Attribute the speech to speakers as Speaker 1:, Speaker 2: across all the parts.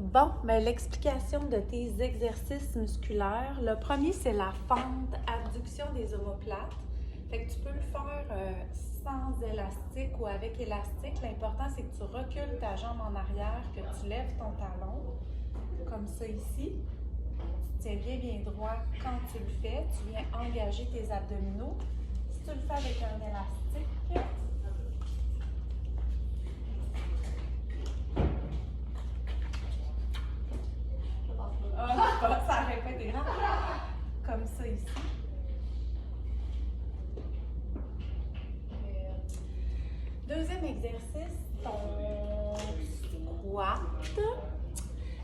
Speaker 1: Bon, ben, l'explication de tes exercices musculaires. Le premier, c'est la fente, abduction des omoplates. Fait que tu peux le faire sans élastique ou avec élastique. L'important, c'est que tu recules ta jambe en arrière, que tu lèves ton talon, comme ça ici. Tu tiens bien droit quand tu le fais. Tu viens engager tes abdominaux. Si tu le fais avec un élastique, ça répète des comme ça ici. Deuxième exercice, ton squat.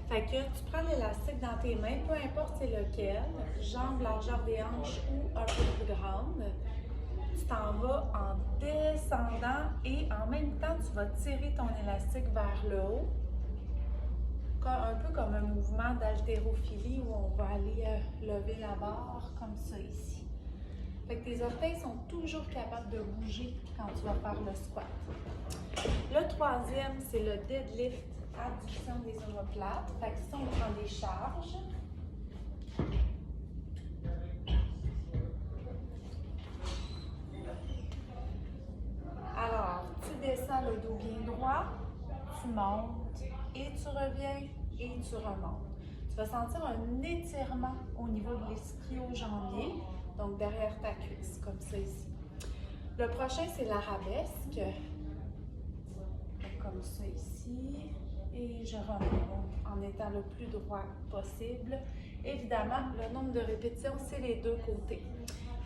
Speaker 1: Fait que tu prends l'élastique dans tes mains, peu importe c'est lequel, jambes, largeur des hanches ou un peu plus grande. Tu t'en vas en descendant et en même temps, tu vas tirer ton élastique vers le haut. Un peu comme un mouvement d'haltérophilie où on va aller lever la barre comme ça ici. Fait que tes orteils sont toujours capables de bouger quand tu vas faire le squat. Le troisième, c'est le deadlift, abduction des omoplates. Fait que si on prend des charges, alors tu descends le dos bien droit, tu montes et tu reviens et tu remontes. Tu vas sentir un étirement au niveau de l'ischio-jambier, donc derrière ta cuisse, comme ça ici. Le prochain, c'est l'arabesque, comme ça ici, et je remonte en étant le plus droit possible. Évidemment, le nombre de répétitions, c'est les deux côtés.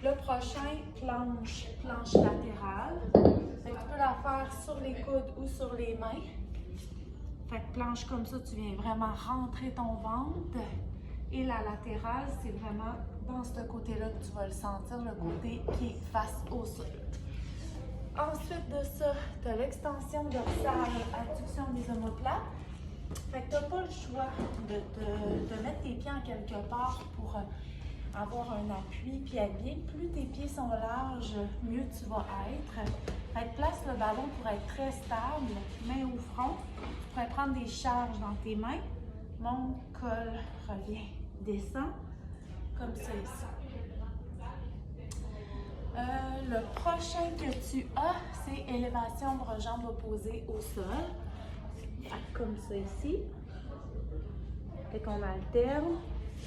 Speaker 1: Le prochain, planche latérale. Fait que tu peux la faire sur les coudes ou sur les mains. Fait que planche comme ça, tu viens vraiment rentrer ton ventre. Et la latérale, c'est vraiment dans ce côté-là que tu vas le sentir, le côté qui est face au sol. Ensuite de ça, tu as l'extension dorsale, abduction des omoplates. Fait que tu n'as pas le choix de mettre tes pieds en quelque part pour avoir un appui puis être bien. Plus tes pieds sont larges, mieux tu vas être. Fait que place le ballon pour être très stable, main au front. Tu pourrais prendre des charges dans tes mains. Monte, colle, reviens, descend, comme ça ici. Le prochain que tu as, c'est élévation bras-jambes opposées au sol. Comme ça ici. Fait qu'on alterne.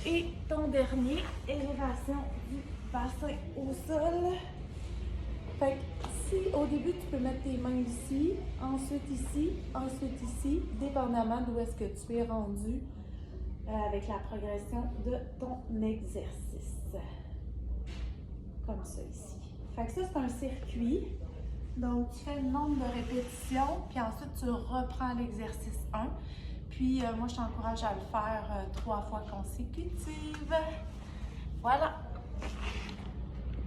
Speaker 1: Et ton dernier, élévation du bassin au sol. Fait que si au début tu peux mettre tes mains ici, ensuite ici, dépendamment d'où est-ce que tu es rendu avec la progression de ton exercice. Comme ça ici. Fait que ça, c'est un circuit. Donc, tu fais le nombre de répétitions, puis ensuite, tu reprends l'exercice 1. Puis, moi, je t'encourage à le faire 3 fois consécutives. Voilà!